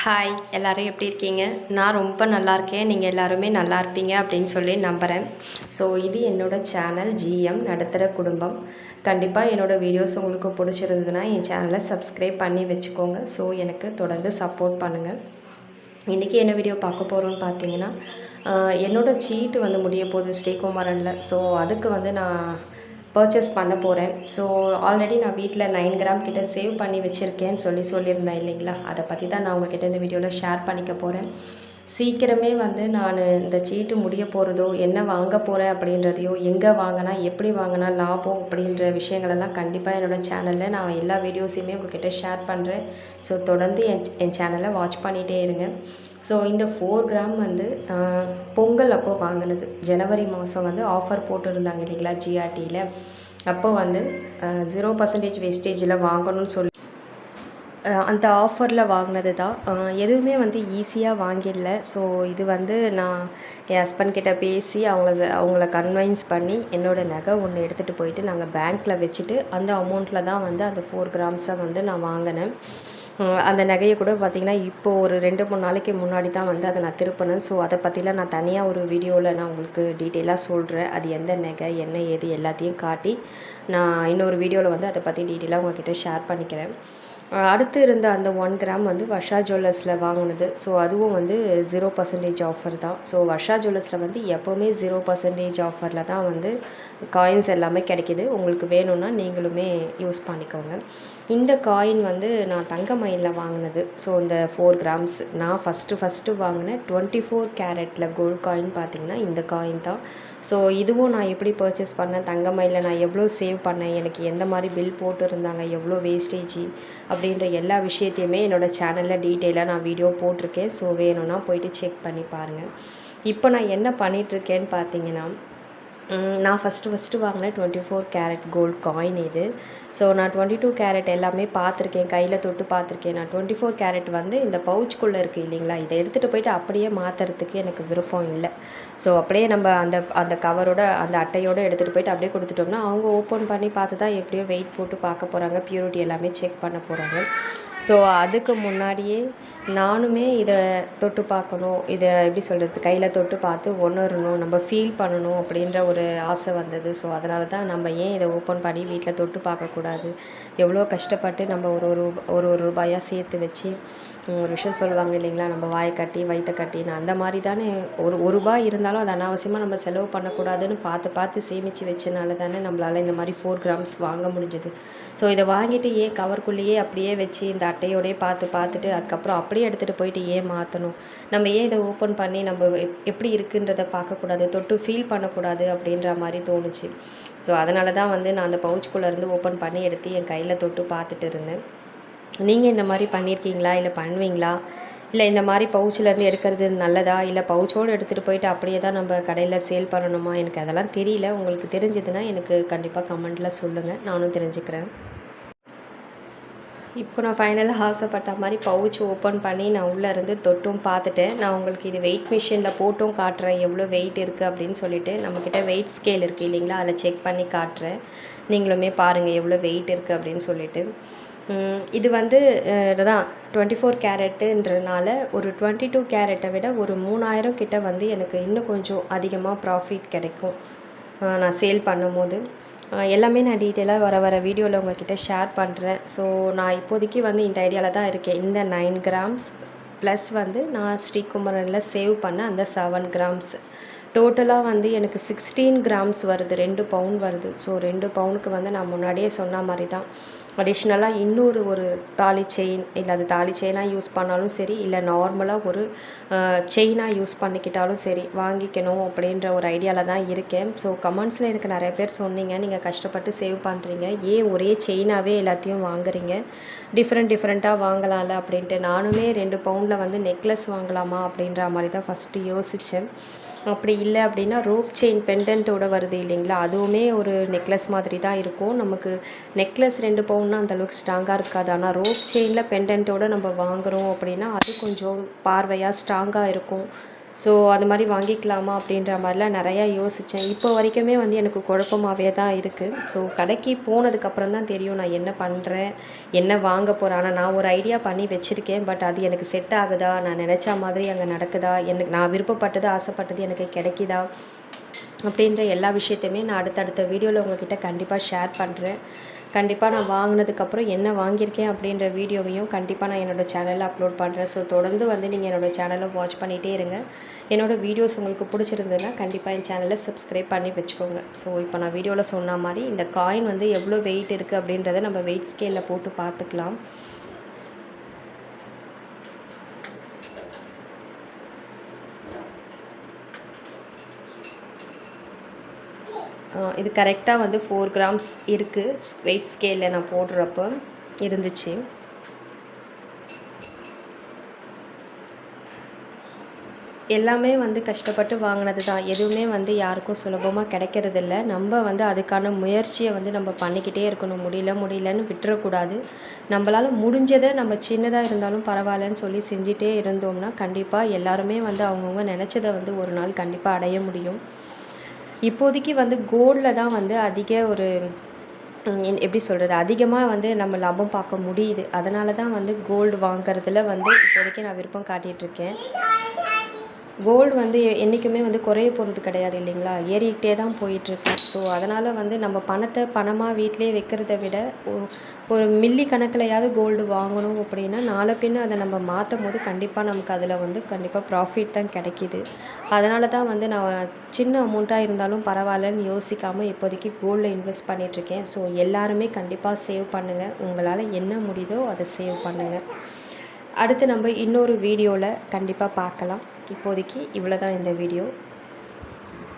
Hi எல்லோரும் எப்படி இருக்கீங்க? நான் ரொம்ப நல்லா இருக்கேன். நீங்கள் எல்லாருமே நல்லா இருப்பீங்க அப்படின்னு சொல்லி நம்புகிறேன். ஸோ இது என்னோடய சேனல் ஜிஎம் நடுத்தர குடும்பம். கண்டிப்பாக என்னோடய வீடியோஸ் உங்களுக்கு பிடிச்சிருந்ததுன்னா என் சேனலை சப்ஸ்கிரைப் பண்ணி வச்சுக்கோங்க. ஸோ எனக்கு தொடர்ந்து சப்போர்ட் பண்ணுங்கள். இன்றைக்கி என்ன வீடியோ பார்க்க போகிறோன்னு பார்த்தீங்கன்னா, என்னோடய சீட்டு வந்து முடிய போகுது ஸ்ரீகுமரனில். ஸோ அதுக்கு வந்து நான் பர்ச்சேஸ் பண்ண போகிறேன். ஸோ ஆல்ரெடி நான் வீட்டில் 9 கிராம் கிட்ட சேவ் பண்ணி வச்சுருக்கேன்னு சொல்லியிருந்தேன் இல்லைங்களா? அதை பற்றி தான் நான் உங்ககிட்ட இந்த வீடியோவில் ஷேர் பண்ணிக்க போகிறேன். சீக்கிரமே வந்து நான் இந்த சீட்டு முடிய போகிறதோ, என்ன வாங்க போகிறேன் அப்படின்றதையோ, எங்கே வாங்கினா எப்படி வாங்கினா லாபம் அப்படின்ற விஷயங்களெல்லாம் கண்டிப்பாக என்னோடய சேனலில் நான் எல்லா வீடியோஸையுமே உங்கள்கிட்ட ஷேர் பண்ணுறேன். ஸோ தொடர்ந்து என் சேனலை வாட்ச் பண்ணிகிட்டே இருங்க. ஸோ இந்த 4 கிராம் வந்து பொங்கல் அப்போ வாங்கினது. ஜனவரி மாதம் வந்து ஆஃபர் போட்டுருந்தாங்க இல்லைங்களா ஜிஆர்டியில். அப்போ வந்து 0% வேஸ்டேஜில் வாங்கணும்னு சொல்லி அந்த ஆஃபரில் வாங்கினது தான். எதுவுமே வந்து ஈஸியாக வாங்கிடல. ஸோ இது வந்து நான் என் ஹஸ்பண்ட் கிட்ட பேசி அவங்கள கன்வின்ஸ் பண்ணி என்னோடய நகை ஒன்று எடுத்துகிட்டு போயிட்டு நாங்கள் பேங்க்கில் வச்சுட்டு அந்த அமௌண்ட்டில் தான் வந்து அந்த 4 கிராம்ஸை வந்து நான் வாங்கினேன். அந்த நகையை கூட பார்த்திங்கன்னா இப்போது ஒரு 2-3 நாளைக்கு முன்னாடி தான் வந்து அதை நான் திருப்பினேன். ஸோ அதை பற்றிலாம் நான் தனியாக ஒரு வீடியோவில் நான் உங்களுக்கு டீட்டெயிலாக சொல்கிறேன். அது எந்த நகை என்ன ஏது எல்லாத்தையும் காட்டி நான் இன்னொரு வீடியோவில் வந்து அதை பற்றி டீட்டெயிலாக உங்கள்கிட்ட ஷேர் பண்ணிக்கிறேன். அடுத்து இருந்த அந்த 1 கிராம் வந்து வர்ஷா ஜுவல்லர்ஸில் வாங்கினது. ஸோ அதுவும் வந்து 0% ஆஃபர் தான். ஸோ வர்ஷா ஜுவல்லர்ஸில் வந்து எப்போவுமே 0% ஆஃபரில் தான் வந்து காயின்ஸ் எல்லாமே கிடைக்கிது. உங்களுக்கு வேணும்னா நீங்களுமே யூஸ் பண்ணிக்கோங்க. இந்த காயின் வந்து நான் தங்கமயிலில் வாங்கினது. ஸோ இந்த 4 கிராம்ஸ் நான் ஃபஸ்ட்டு வாங்கினேன் 24 கேரட்டில் கோல்டு காயின் பார்த்திங்கன்னா இந்த காயின் தான். ஸோ இதுவும் நான் எப்படி பர்ச்சேஸ் பண்ணேன், தங்கமயிலில் நான் எவ்வளோ சேவ் பண்ணேன், எனக்கு எந்த மாதிரி பில் போட்டுருந்தாங்க, எவ்வளோ வேஸ்டேஜி அப்படின்ற எல்லா விஷயத்தையுமே என்னோடய சேனலில் டீட்டெயிலாக நான் வீடியோ போட்டிருக்கேன். ஸோ வேணும்னா போய்ட்டு செக் பண்ணி பாருங்கள். இப்போ நான் என்ன பண்ணிகிட்ருக்கேன்னு பார்த்தீங்கன்னா, நான் ஃபஸ்ட்டு வாங்கினேன் 24 கேரட் கோல்டு காயின் இது. ஸோ நான் 22 கேரட் எல்லாமே பார்த்துருக்கேன், கையில் தொட்டு பார்த்துருக்கேன். நான் 24 கேரட் வந்து இந்த பவுச்சுக்குள்ளே இருக்குது இல்லைங்களா, இதை எடுத்துகிட்டு போயிட்டு அப்படியே மாற்றுறதுக்கு எனக்கு விருப்பம் இல்லை. ஸோ அப்படியே நம்ம அந்த கவரோட அந்த அட்டையோடு எடுத்துகிட்டு போயிட்டு அப்படியே கொடுத்துட்டோம்னா அவங்க ஓப்பன் பண்ணி பார்த்து தான் எப்படியோ வெயிட் போட்டு பார்க்க போகிறாங்க, பியூரிட்டி எல்லாமே செக் பண்ண போகிறாங்க. ஸோ அதுக்கு முன்னாடியே நானுமே இதை தொட்டு பார்க்கணும், இதை எப்படி சொல்கிறது, கையில் தொட்டு பார்த்து உணரணும், நம்ம ஃபீல் பண்ணணும் அப்படின்ற ஒரு ஆசை வந்தது. ஸோ அதனால தான் நம்ம ஏன் இதை ஓப்பன் பண்ணி வீட்டில் தொட்டு பார்க்கக்கூடாது, எவ்வளோ கஷ்டப்பட்டு நம்ம ஒரு ரூபாயாக சேர்த்து வச்சு ஒரு விஷயம் சொல்லுவாங்க இல்லைங்களா, நம்ம வாயை கட்டி வயிற்ற கட்டின்னு அந்த மாதிரி தானே ஒரு ரூபாய் இருந்தாலும் அது அனாவசியமாக நம்ம செலவு பண்ணக்கூடாதுன்னு பார்த்து சேமித்து வச்சனால தானே நம்மளால் இந்த மாதிரி 4 கிராம்ஸ் வாங்க முடிஞ்சுது. ஸோ இதை வாங்கிட்டு ஏன் கவருக்குள்ளேயே அப்படியே வச்சு இந்த அட்டையோடையே பார்த்துட்டு அதுக்கப்புறம் அப்படியே எடுத்துகிட்டு போயிட்டு ஏன் மாற்றணும், நம்ம ஏன் இதை ஓப்பன் பண்ணி நம்ம எப்படி இருக்குன்றதை பார்க்கக்கூடாது, தொட்டு ஃபீல் பண்ணக்கூடாது அப்படின்ற மாதிரி தோணுச்சு. ஸோ அதனால தான் வந்து நான் அந்த பவுச்சுக்குள்ளேருந்து ஓப்பன் பண்ணி எடுத்து என் கையில் தொட்டு பார்த்துட்டு இருந்தேன். நீங்கள் இந்த மாதிரி பண்ணியிருக்கீங்களா, இல்லை பண்ணுவீங்களா, இல்லை இந்த மாதிரி பவுச்சிலேருந்து எடுக்கிறது நல்லதா, இல்லை பவுச்சோடு எடுத்துகிட்டு போயிட்டு அப்படியே தான் நம்ம கடையில் சேல் பண்ணணுமா, எனக்கு அதெல்லாம் தெரியல. உங்களுக்கு தெரிஞ்சதுன்னா எனக்கு கண்டிப்பாக கமெண்ட்டில் சொல்லுங்கள், நானும் தெரிஞ்சுக்கிறேன். இப்போ நான் ஃபைனலாக ஆசைப்பட்ட மாதிரி பவுச் ஓப்பன் பண்ணி நான் உள்ளே இருந்து தொட்டும் பார்த்துட்டேன். நான் உங்களுக்கு இது வெயிட் மிஷினில் போட்டும் காட்டுறேன் எவ்வளோ வெயிட் இருக்குது அப்படின்னு சொல்லிட்டு. நம்மக்கிட்ட வெயிட் ஸ்கேல் இருக்குது இல்லைங்களா, அதில் செக் பண்ணி காட்டுறேன். நீங்களுமே பாருங்கள் எவ்வளோ வெயிட் இருக்குது அப்படின்னு சொல்லிட்டு. இது வந்து தான் 24 கேரட்டுன்றனால ஒரு 22 கேரட்டை விட ஒரு 3000 கிட்ட வந்து எனக்கு இன்னும் கொஞ்சம் அதிகமாக ப்ராஃபிட் கிடைக்கும் நான் சேல் பண்ணும்போது. எல்லாமே நான் டீட்டெயிலாக வர வீடியோவில் உங்கள்கிட்ட ஷேர் பண்ணுறேன். ஸோ நான் இப்போதைக்கு வந்து இந்த ஐடியாவில் தான் இருக்கேன். இந்த 9 கிராம்ஸ் ப்ளஸ் வந்து நான் ஸ்ரீகுமரனில் சேவ் பண்ண அந்த 7 கிராம்ஸ் டோட்டலாக வந்து எனக்கு 16 கிராம்ஸ் வருது, 2 பவுன் வருது. ஸோ 2 பவுனுக்கு வந்து நான் முன்னாடியே சொன்ன மாதிரி தான் அடிஷ்னலாக ஒரு தாலி செயின், இல்லை அது தாலி செயினாக யூஸ் பண்ணாலும் சரி, இல்லை நார்மலாக ஒரு செயினாக யூஸ் பண்ணிக்கிட்டாலும் சரி வாங்கிக்கணும் அப்படின்ற ஒரு ஐடியாவில் தான் இருக்கேன். ஸோ கமெண்ட்ஸில் எனக்கு நிறைய பேர் சொன்னீங்க, நீங்கள் கஷ்டப்பட்டு சேவ் பண்ணுறீங்க, ஏன் ஒரே செயினாகவே எல்லாத்தையும் வாங்குறீங்க, டிஃப்ரெண்ட்டாக வாங்கலாம்ல அப்படின்ட்டு. நானுமே 2 பவுனில் வந்து நெக்லஸ் வாங்கலாமா அப்படின்ற மாதிரி தான் ஃபஸ்ட்டு யோசித்தேன். அப்படி இல்லை அப்படின்னா ரோப் செயின் பெண்டன்ட்டோடு வருது இல்லைங்களா, அதுவுமே ஒரு நெக்லஸ் மாதிரி தான் இருக்கும். நமக்கு நெக்லஸ் 2 பவுன்னா அந்தளவுக்கு ஸ்ட்ராங்காக இருக்காது. ஆனால் ரோப் செயினில் பெண்டன்ட்டோடு நம்ம வாங்குகிறோம் அப்படின்னா அது கொஞ்சம் பார்வையாக ஸ்ட்ராங்காக இருக்கும். ஸோ அது மாதிரி வாங்கிக்கலாமா அப்படின்ற மாதிரிலாம் நிறையா யோசித்தேன். இப்போ வரைக்குமே வந்து எனக்கு குழப்பமாகவே தான் இருக்குது. ஸோ கடைக்கு போனதுக்கப்புறம் தான் தெரியும் நான் என்ன பண்ணுறேன், என்ன வாங்க போகிறேன். ஆனால் நான் ஒரு ஐடியா பண்ணி வச்சுருக்கேன். பட் அது எனக்கு செட் ஆகுதா, நான் நினச்ச மாதிரி அங்கே நடக்குதா, எனக்கு நான் விருப்பப்பட்டது ஆசைப்பட்டது எனக்கு கிடைக்குதா அப்படின்ற எல்லா விஷயத்தையுமே நான் அடுத்தடுத்த வீடியோவில் உங்ககிட்ட கண்டிப்பாக ஷேர் பண்ணுறேன். கண்டிப்பாக நான் வாங்கினதுக்கப்புறம் என்ன வாங்கியிருக்கேன் அப்படின்ற வீடியோவையும் கண்டிப்பாக நான் என்னோடய சேனலில் அப்லோட் பண்ணுறேன். ஸோ தொடர்ந்து வந்து நீங்கள் என்னோடய சேனலை வாட்ச் பண்ணிகிட்டே இருங்க. என்னோடய வீடியோஸ் உங்களுக்கு பிடிச்சிருந்ததுன்னா கண்டிப்பாக என் சேனலை சப்ஸ்கிரைப் பண்ணி வச்சுக்கோங்க. ஸோ இப்போ நான் வீடியோவில் சொன்ன மாதிரி இந்த காயின் வந்து எவ்வளோ வெயிட் இருக்குது அப்படின்றத நம்ம வெயிட் ஸ்கேலில் போட்டு பார்த்துக்கலாம். இது கரெக்டாக வந்து 4 கிராம்ஸ் இருக்குது. வெயிட் ஸ்கேலில் நான் போடுறப்போ இருந்துச்சு. எல்லாமே வந்து கஷ்டப்பட்டு வாங்கினது தான். எதுவுமே வந்து யாருக்கும் சுலபமாக கிடைக்கிறதில்ல. நம்ம வந்து அதுக்கான முயற்சியை வந்து நம்ம பண்ணிக்கிட்டே இருக்கணும். முடியலன்னு விட்டுறக்கூடாது. நம்மளால் முடிஞ்சதை நம்ம சின்னதாக இருந்தாலும் பரவாயில்லன்னு சொல்லி செஞ்சிட்டே இருந்தோம்னா கண்டிப்பாக எல்லாருமே வந்து அவங்கவுங்க நினச்சதை வந்து ஒரு நாள் கண்டிப்பாக அடைய முடியும். இப்போதைக்கு வந்து கோல்டில் தான் வந்து அதிக ஒரு எப்படி சொல்கிறது, அதிகமாக வந்து நம்ம லாபம் பார்க்க முடியுது. அதனால தான் வந்து கோல்டு வாங்குறதுல வந்து இப்போதைக்கு நான் விருப்பம் காட்டிகிட்ருக்கேன். கோல்டு வந்து என்றைக்குமே வந்து குறைய போகிறது கிடையாது இல்லைங்களா, ஏறிக்கிட்டே தான் போயிட்டுருக்கு. ஸோ அதனால் வந்து நம்ம பணத்தை பணமாக வீட்டிலே வைக்கிறத விட ஒரு மில்லி கணக்கிலையாவது கோல்டு வாங்கணும் அப்படின்னா நாளை பின்ன அதை நம்ம மாற்றும் போது கண்டிப்பாக நமக்கு அதில் வந்து கண்டிப்பாக ப்ராஃபிட் தான் கிடைக்கிது. அதனால தான் வந்து நான் சின்ன அமௌண்ட்டாக இருந்தாலும் பரவாயில்லன்னு யோசிக்காமல் இப்போதைக்கு கோல்டில் இன்வெஸ்ட் பண்ணிகிட்ருக்கேன். ஸோ எல்லாருமே கண்டிப்பாக சேவ் பண்ணுங்கள். உங்களால் என்ன முடியுதோ அதை சேவ் பண்ணுங்கள். அடுத்து நம்ம இன்னொரு வீடியோவில் கண்டிப்பாக பார்க்கலாம். இப்போதைக்கு இவ்வளோ தான் இந்த வீடியோ.